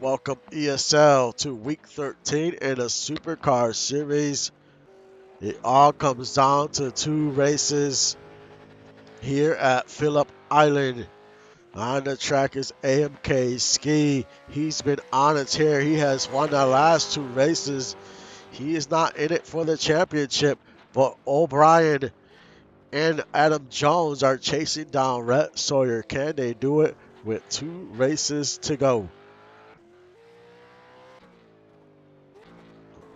Welcome ESL to week 13 in the Supercars series. It all comes down to two races here at Phillip Island. On the track is AMK Ski. He's been on a tear. He has won the last two races. He is not in it for the championship, but O'Brien and Adam Jones are chasing down Rhett Sawyer. Can they do it with two races to go?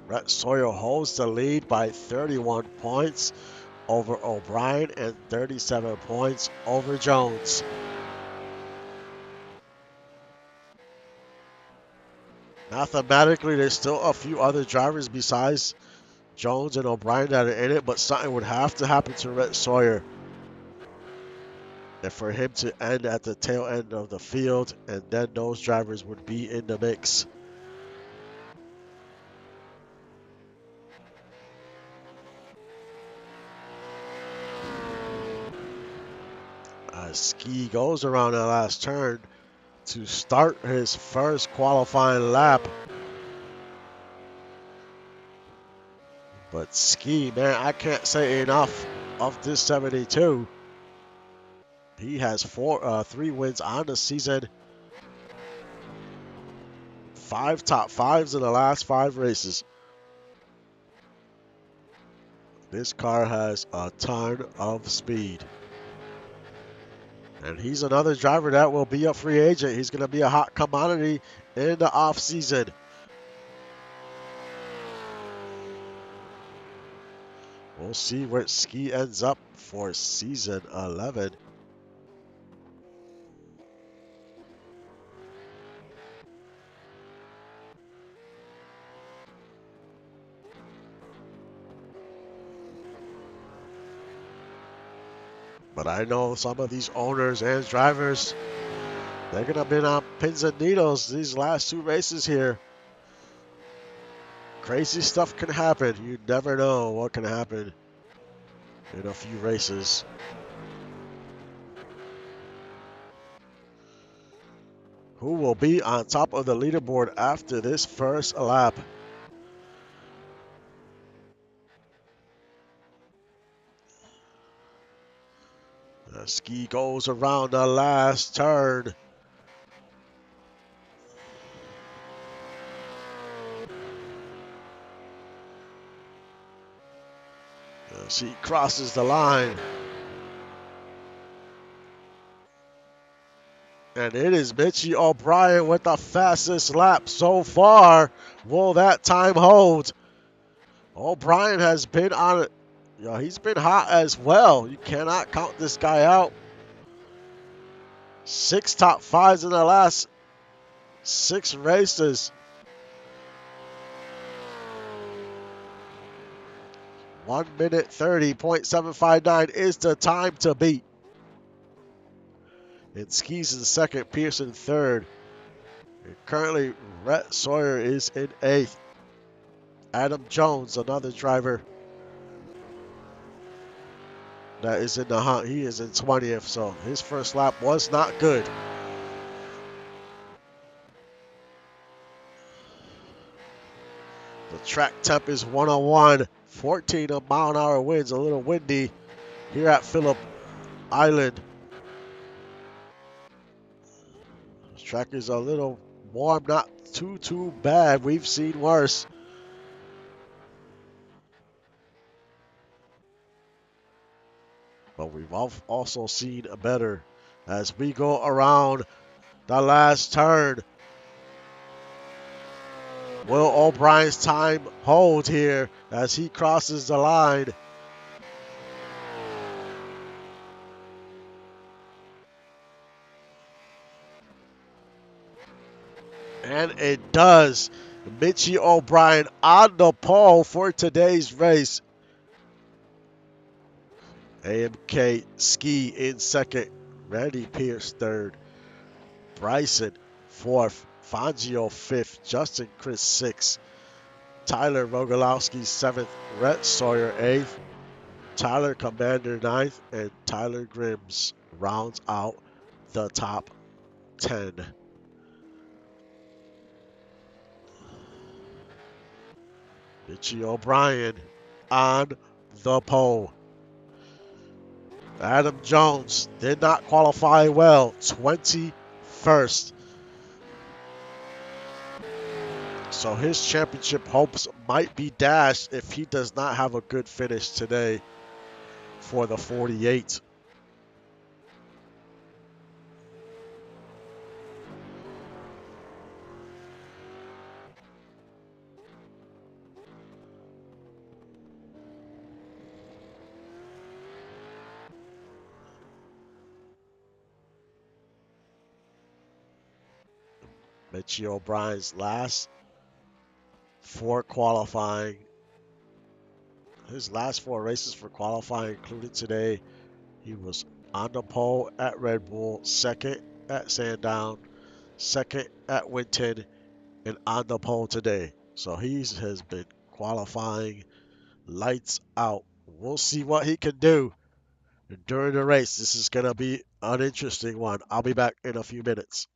Rhett Sawyer holds the lead by 31 points over O'Brien and 37 points over Jones. Mathematically, there's still a few other drivers besides Jones and O'Brien that are in it, but something would have to happen to Rhett Sawyer and for him to end at the tail end of the field, and then those drivers would be in the mix. Ski goes around the last turn to start his first qualifying lap. But Ski, man, I can't say enough of this 72. He has three wins on the season. 5 top fives in the last 5 races. This car has a ton of speed. And he's another driver that will be a free agent. He's going to be a hot commodity in the offseason. We'll see where Ski ends up for season 11. But I know some of these owners and drivers, they're going to be on pins and needles these last 2 races here. Crazy stuff can happen. You never know what can happen in a few races. Who will be on top of the leaderboard after this first lap? The Ski goes around the last turn. She crosses the line. And it is Mitchie O'Brien with the fastest lap so far. Will that time hold? O'Brien has been on it. He's been hot as well. You cannot count this guy out. 6 top 5s in the last 6 races. 1 minute 30.759 is the time to beat. And Ski's in second, Pearson third. And currently, Rhett Sawyer is in 8th. Adam Jones, another driver that is in the hunt. He is in 20th, so his first lap was not good. The track temp is 101, 14 mile-an-hour winds, a little windy here at Phillip Island. This track is a little warm, not too bad. We've seen worse. But we've also seen better as we go around the last turn. Will O'Brien's time hold here as he crosses the line? And it does. Mitchie O'Brien on the pole for today's race. AMK Ski in second. Randy Pierce third. Bryson fourth. Fangio fifth. Justin Chris sixth. Tyler Rogalowski seventh. Rhett Sawyer eighth. Tyler Commander ninth. And Tyler Grims rounds out the top 10. Mitchie O'Brien on the pole. Adam Jones did not qualify well, 21st. So his championship hopes might be dashed if he does not have a good finish today for the 48. Mitchie O'Brien's last 4 qualifying. His last 4 races for qualifying included today. He was on the pole at Red Bull, second at Sandown, second at Winton, and on the pole today. So he has been qualifying lights out. We'll see what he can do during the race. This is going to be an interesting one. I'll be back in a few minutes.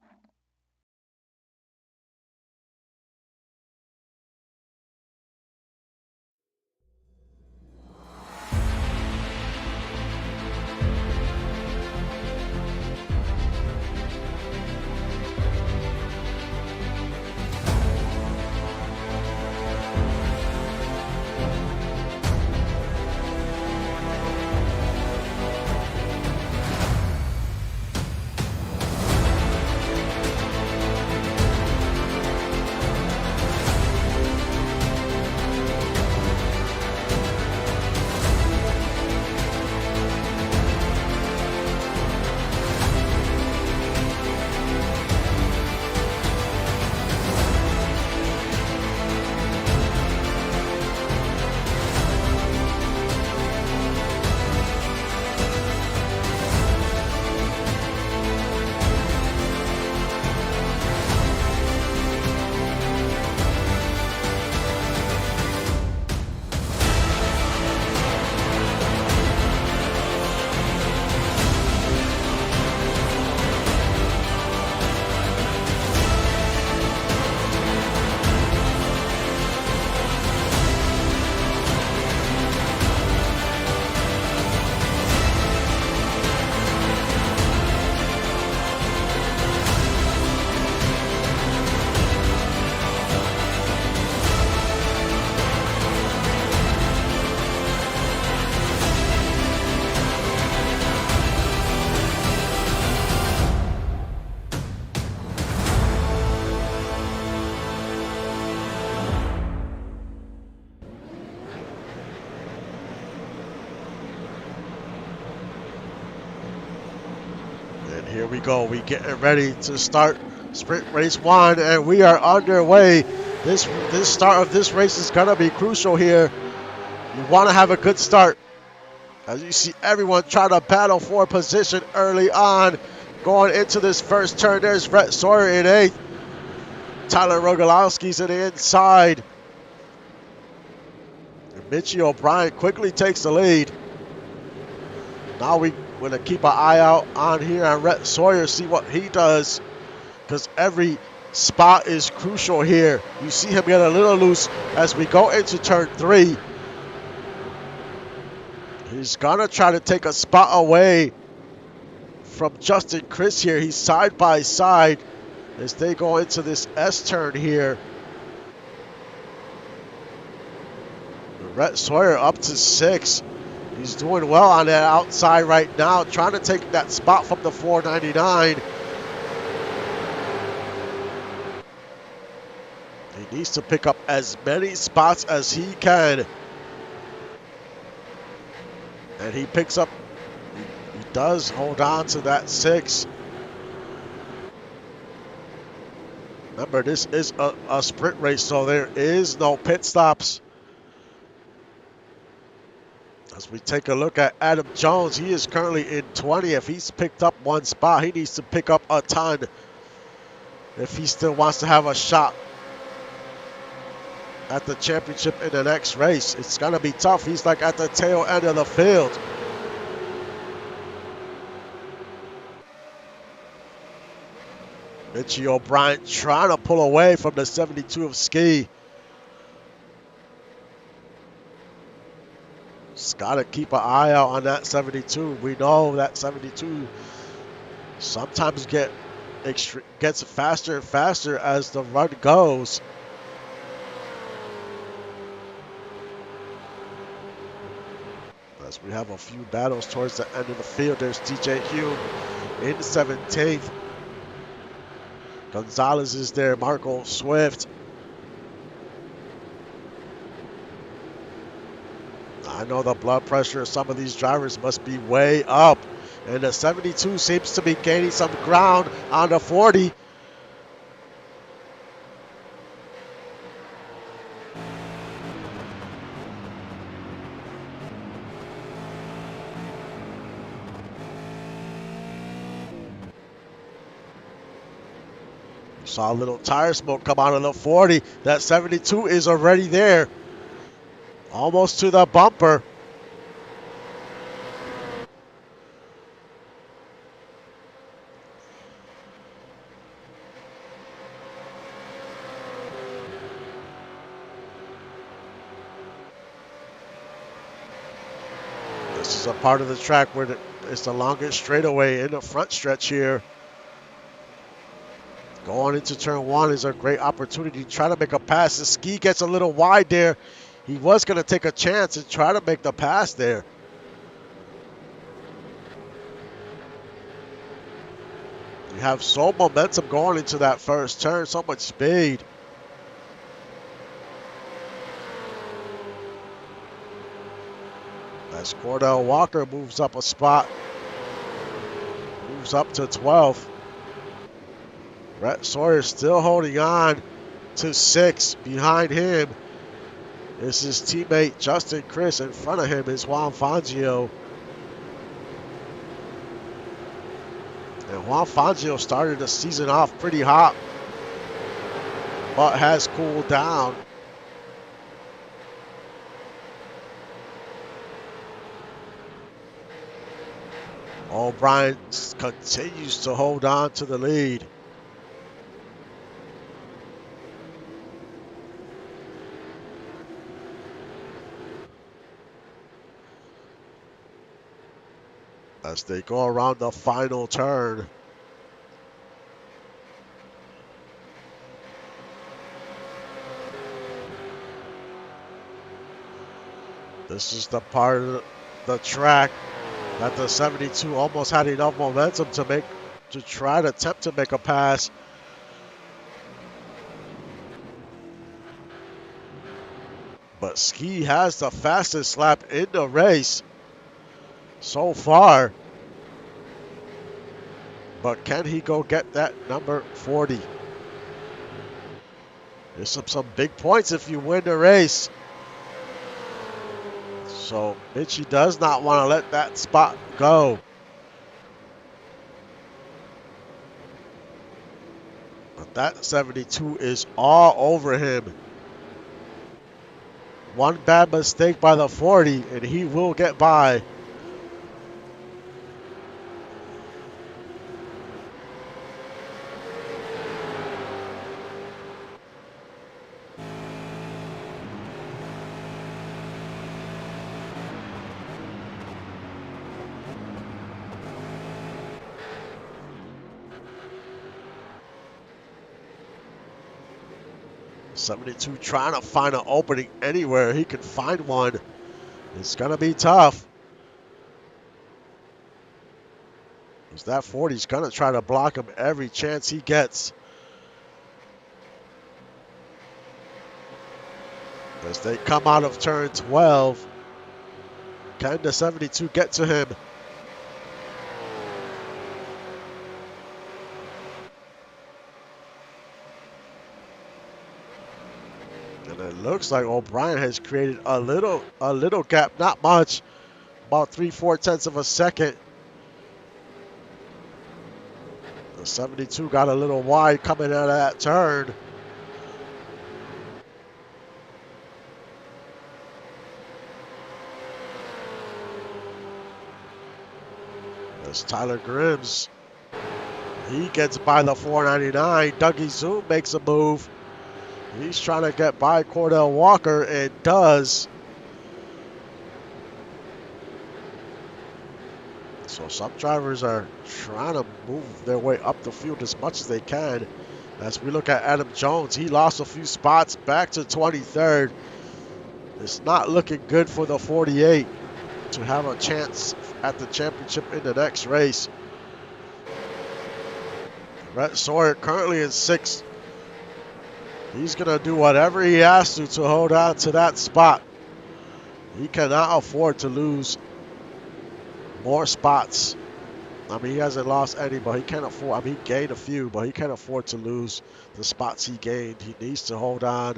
And here we go. We getting ready to start sprint race 1, and we are underway. This start of this race is gonna be crucial here. You want to have a good start. As you see everyone trying to battle for position early on. Going into this first turn, there's Brett Sawyer in 8th. Tyler Rogalowski's in the inside. And Mitchie O'Brien quickly takes the lead. Now we're going to keep an eye out on here on Brett Sawyer, see what he does. Because every spot is crucial here. You see him get a little loose as we go into turn 3. He's going to try to take a spot away from Justin Chris here. He's side by side as they go into this S turn here. Brett Sawyer up to 6. He's doing well on that outside right now, trying to take that spot from the 499. He needs to pick up as many spots as he can. And he picks up, he does hold on to that 6. Remember, this is a sprint race, so there is no pit stops. As we take a look at Adam Jones, he is currently in 20. If he's picked up 1 spot, he needs to pick up a ton if he still wants to have a shot at the championship in the next race. It's going to be tough. He's like at the tail end of the field. Mitchie O'Brien trying to pull away from the 72 of Ski. Got to keep an eye out on that 72. We know that 72 sometimes gets faster and faster as the run goes. As we have a few battles towards the end of the field, there's DJ Hume in 17th. Gonzalez is there, Marco Swift. I know the blood pressure of some of these drivers must be way up. And the 72 seems to be gaining some ground on the 40. Saw a little tire smoke come out of the 40. That 72 is already there. Almost to the bumper. This is a part of the track where it's the longest straightaway in the front stretch here. Going into turn one is a great opportunity to try to make a pass. The ski gets a little wide there. He was going to take a chance and try to make the pass there. You have so momentum going into that first turn, so much speed. As Cordell Walker moves up a spot, moves up to 12th. Rhett Sawyer still holding on to 6. Behind him is his teammate Justin Chris. In front of him is Juan Fangio. And Juan Fangio started the season off pretty hot, but has cooled down. O'Brien continues to hold on to the lead. As they go around the final turn. This is the part of the track that the 72 almost had enough momentum to try to attempt to make a pass. But Ski has the fastest lap in the race so far. But can he go get that number 40? There's some big points if you win the race. So Mitchie does not want to let that spot go. But that 72 is all over him. One bad mistake by the 40 and he will get by. '72 trying to find an opening anywhere he can find one. It's going to be tough. Because that 40's going to try to block him every chance he gets. As they come out of turn 12, can the 72 get to him? And it looks like O'Brien has created a little gap, not much, about 3/4 of a second. The 72 got a little wide coming out of that turn. There's Tyler Grims. He gets by the 499. Dougie Zoom makes a move. He's trying to get by Cordell Walker and does. So some drivers are trying to move their way up the field as much as they can. As we look at Adam Jones, he lost a few spots back to 23rd. It's not looking good for the 48 to have a chance at the championship in the next race. Rhett Sawyer currently in 6th. He's going to do whatever he has to hold on to that spot. He cannot afford to lose more spots. I mean, he hasn't lost any, but he can't afford. I mean, he gained a few, but he can't afford to lose the spots he gained. He needs to hold on.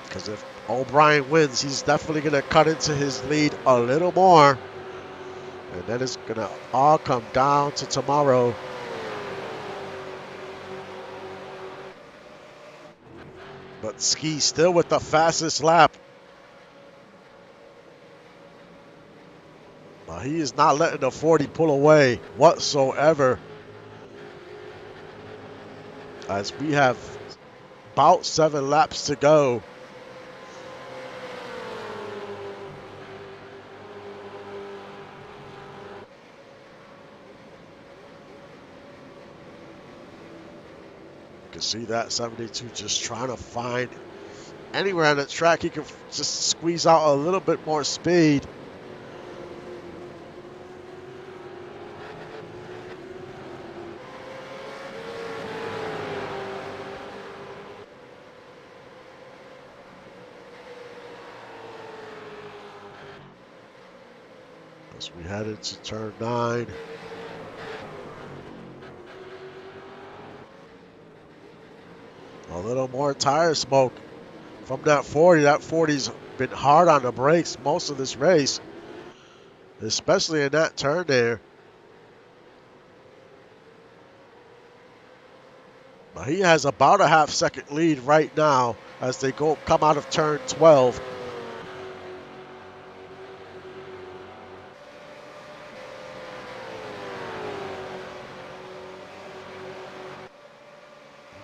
Because if O'Brien wins, he's definitely going to cut into his lead a little more. And then it's going to all come down to tomorrow. But Ski still with the fastest lap. But he is not letting the 40 pull away whatsoever. As we have about 7 laps to go. You can see that 72 just trying to find anywhere on the track he can just squeeze out a little bit more speed. As we head into turn 9. A little more tire smoke from that 40. That 40's been hard on the brakes most of this race, especially in that turn there. But he has about a half-second lead right now as they come out of turn 12.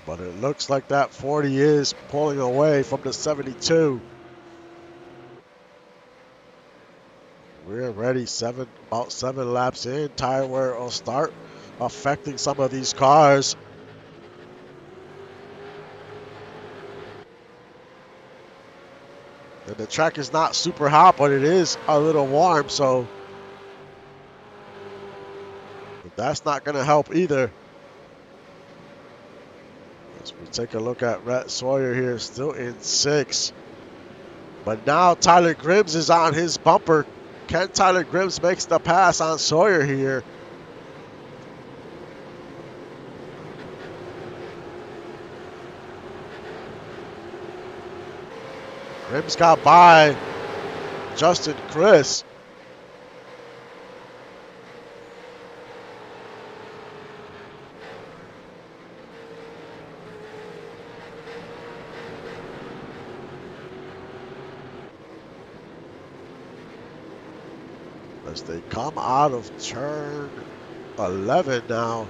But it looks like that 40 is pulling away from the 72. We're ready, about 7 laps in. Tire wear will start affecting some of these cars. And the track is not super hot, but it is a little warm, so that's not going to help either. As we take a look at Rhett Sawyer here, still in 6th. But now Tyler Grims is on his bumper. Can Tyler Grims makes the pass on Sawyer here? Grims got by Justin Chris. As they come out of turn 11 now.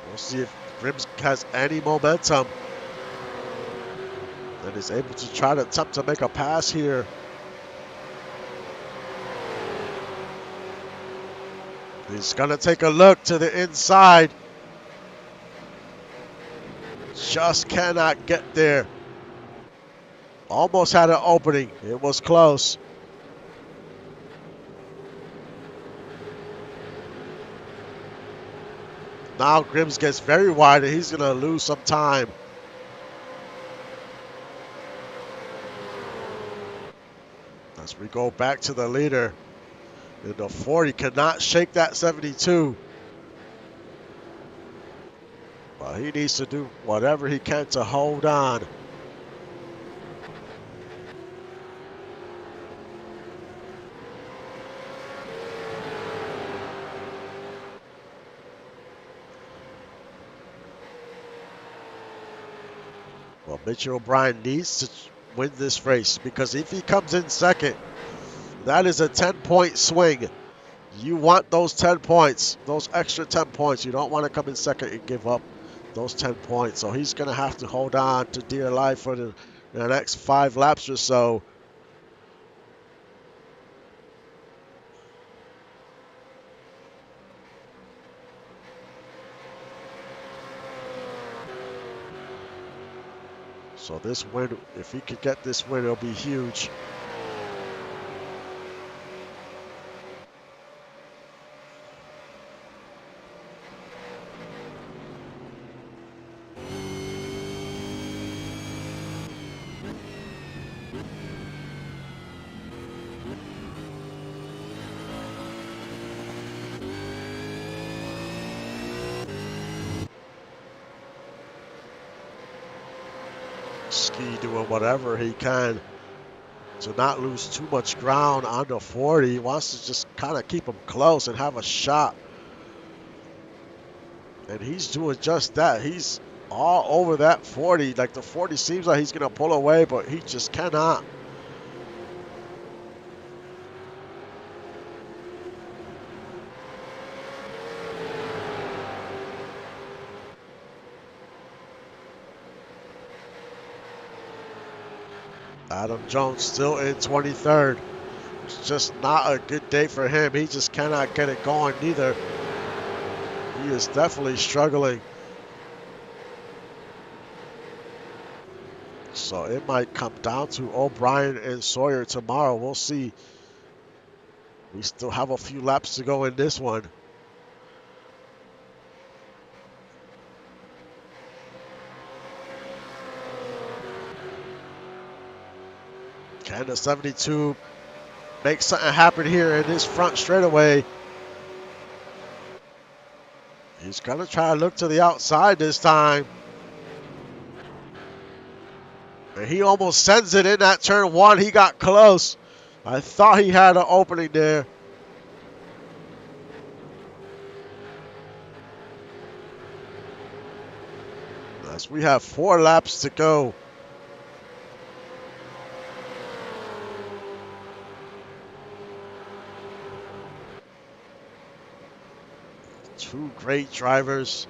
We'll see if Grims has any momentum and is able to try to attempt to make a pass here. He's going to take a look to the inside. Just cannot get there. Almost had an opening. It was close. Now Grims gets very wide and he's going to lose some time. As we go back to the leader. And the 40 cannot shake that 72. But he needs to do whatever he can to hold on. Well, Mitchell O'Brien needs to win this race because if he comes in second, that is a 10-point swing. You want those 10 points, those extra 10 points. You don't want to come in second and give up those 10 points. So he's going to have to hold on to dear life for the next 5 laps or so. So this win, if he could get this win, it'll be huge. Ski doing whatever he can to not lose too much ground on the 40. He wants to just kind of keep him close and have a shot. And he's doing just that. He's all over that 40. Like the 40 seems like he's going to pull away, but he just cannot. Adam Jones still in 23rd. It's just not a good day for him. He just cannot get it going neither. He is definitely struggling. So it might come down to O'Brien and Sawyer tomorrow. We'll see. We still have a few laps to go in this one. Can the 72 make something happen here in this front straightaway? He's going to try to look to the outside this time. And he almost sends it in that turn 1. He got close. I thought he had an opening there. As we have 4 laps to go. Two great drivers.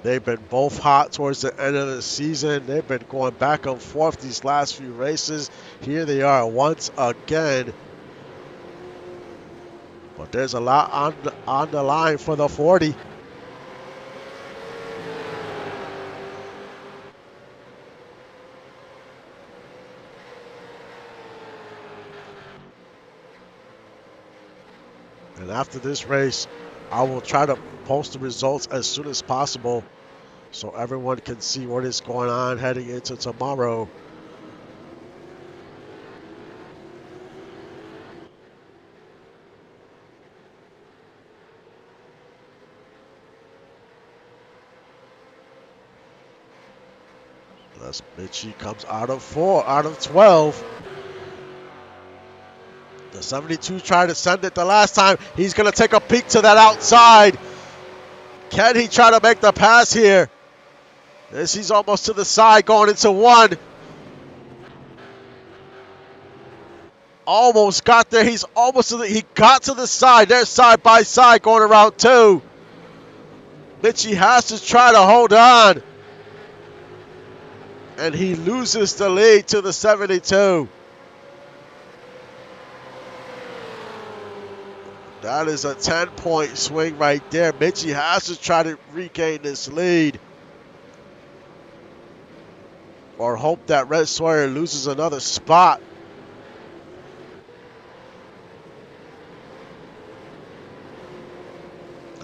They've been both hot towards the end of the season. They've been going back and forth these last few races. Here they are once again. But there's a lot on the line for the 40. And after this race, I will try to post the results as soon as possible so everyone can see what is going on heading into tomorrow. As Mitchie comes out of 12. The 72 tried to send it the last time. He's going to take a peek to that outside. Can he try to make the pass here? As he's almost to the side going into 1. Almost got there. He's almost to he got to the side. They're side by side going around 2. Mitchie has to try to hold on. And he loses the lead to the 72. That is a 10-point swing right there. Mitchie has to try to regain this lead. Or hope that Red Sawyer loses another spot.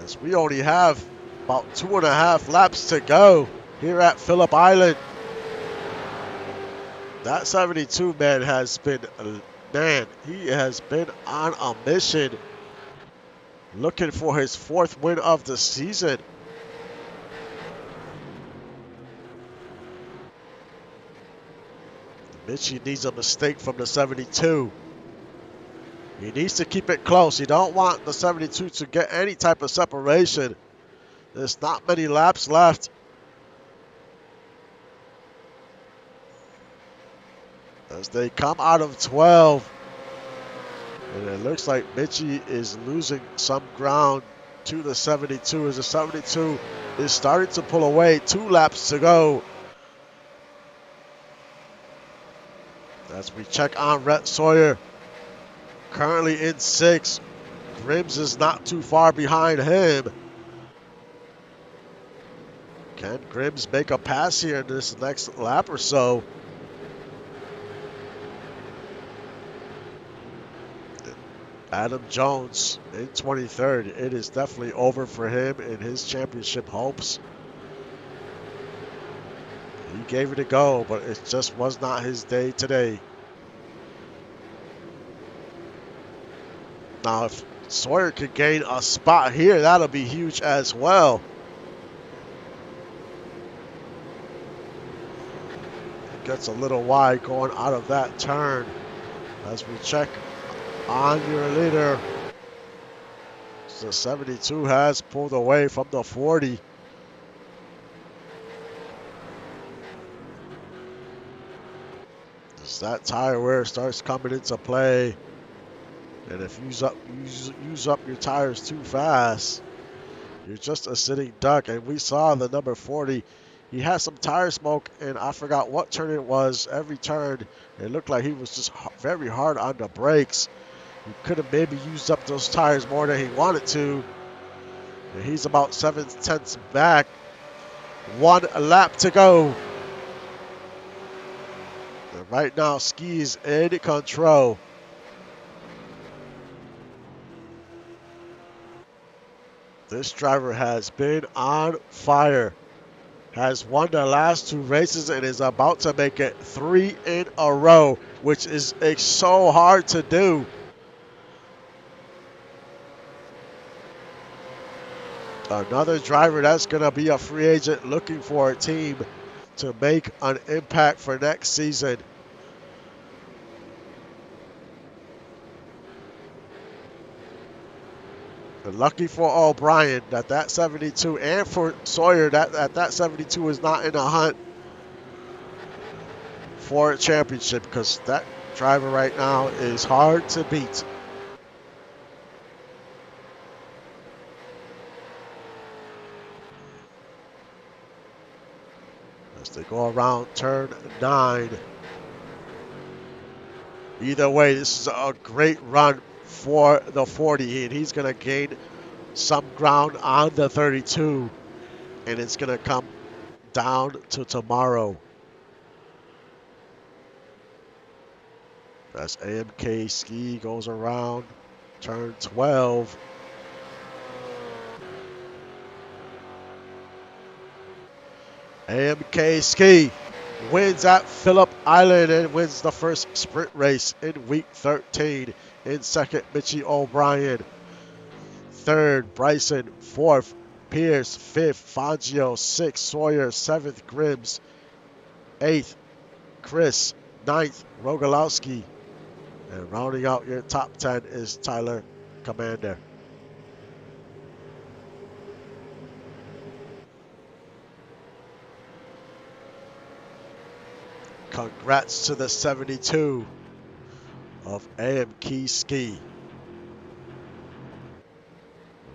As we only have about 2.5 laps to go here at Phillip Island. That 72 man has been, he has been on a mission. Looking for his 4th win of the season. Mitchie needs a mistake from the 72. He needs to keep it close. You don't want the 72 to get any type of separation. There's not many laps left. As they come out of 12. And it looks like Mitchie is losing some ground to the 72 as the 72 is starting to pull away. 2 laps to go. As we check on Rhett Sawyer, currently in 6th. Grims is not too far behind him. Can Grims make a pass here in this next lap or so? Adam Jones in 23rd. It is definitely over for him in his championship hopes. He gave it a go, but it just was not his day today. Now, if Sawyer could gain a spot here, that'll be huge as well. It gets a little wide going out of that turn. As we check on your leader, the 72 has pulled away from the 40. As that tire wear starts coming into play, and if you use up your tires too fast, you're just a sitting duck. And we saw the number 40. He had some tire smoke, and I forgot what turn it was. Every turn, it looked like he was just very hard on the brakes. He could have maybe used up those tires more than he wanted to. And he's about 7/10 back. 1 lap to go. And right now, Ski's in control. This driver has been on fire. Has won the last 2 races and is about to make it 3 in a row, which is so hard to do. Another driver that's going to be a free agent looking for a team to make an impact for next season. And lucky for O'Brien that 72, and for Sawyer that 72 is not in a hunt for a championship, because that driver right now is hard to beat. As they go around turn 9. Either way, this is a great run for the 40, and he's going to gain some ground on the 32, and it's going to come down to tomorrow. As AMK Ski goes around turn 12. AMK Ski wins at Phillip Island and wins the first sprint race in week 13. In second, Mitchie O'Brien. Third, Bryson. Fourth, Pierce. Fifth, Fangio. Sixth, Sawyer. Seventh, Grims. Eighth, Chris. Ninth, Rogalowski. And rounding out your top 10 is Tyler Commander. Congrats to the 72 of AMK Ski.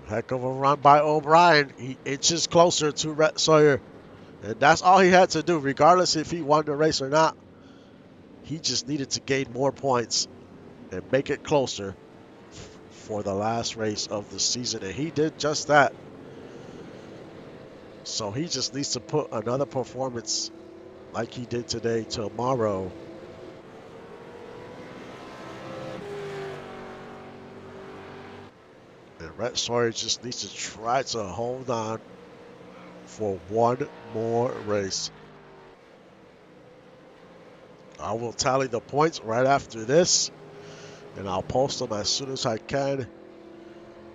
Heck of a run by O'Brien. He inches closer to Rhett Sawyer. And that's all he had to do, regardless if he won the race or not. He just needed to gain more points and make it closer for the last race of the season. And he did just that. So he just needs to put another performance like he did today tomorrow. And Rhett Sawyer just needs to try to hold on for one more race. I will tally the points right after this, and I'll post them as soon as I can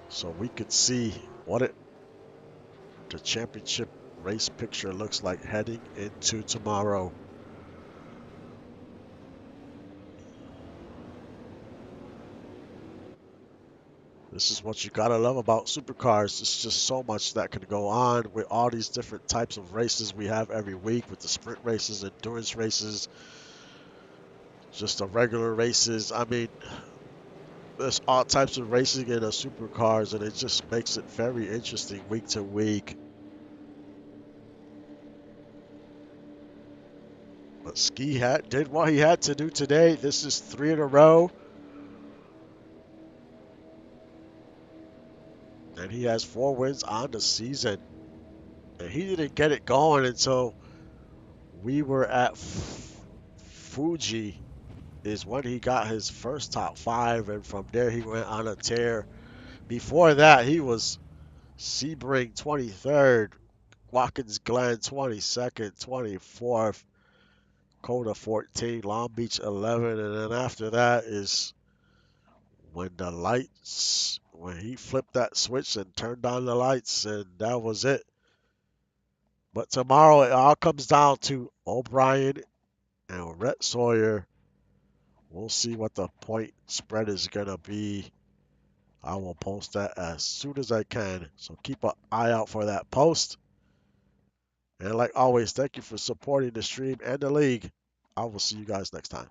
so we could see what the championship race picture looks like heading into tomorrow. This is what you gotta love about Supercars. It's just so much that can go on with all these different types of races we have every week, with the sprint races, endurance races, just the regular races. I mean, There's all types of racing in the supercars, and it just makes it very interesting week to week. But did what he had to do today. This is 3 in a row, and he has 4 wins on the season. And he didn't get it going until we were at Fuji, is when he got his first top 5, and from there he went on a tear. Before that, he was Sebring 23rd, Watkins Glen 22nd, 24th, Coda 14, Long Beach 11, and then after that is when he flipped that switch and turned on the lights, and that was it. But tomorrow it all comes down to O'Brien and Rhett Sawyer. We'll see what the point spread is going to be. I will post that as soon as I can. So keep an eye out for that post. And like always, thank you for supporting the stream and the league. I will see you guys next time.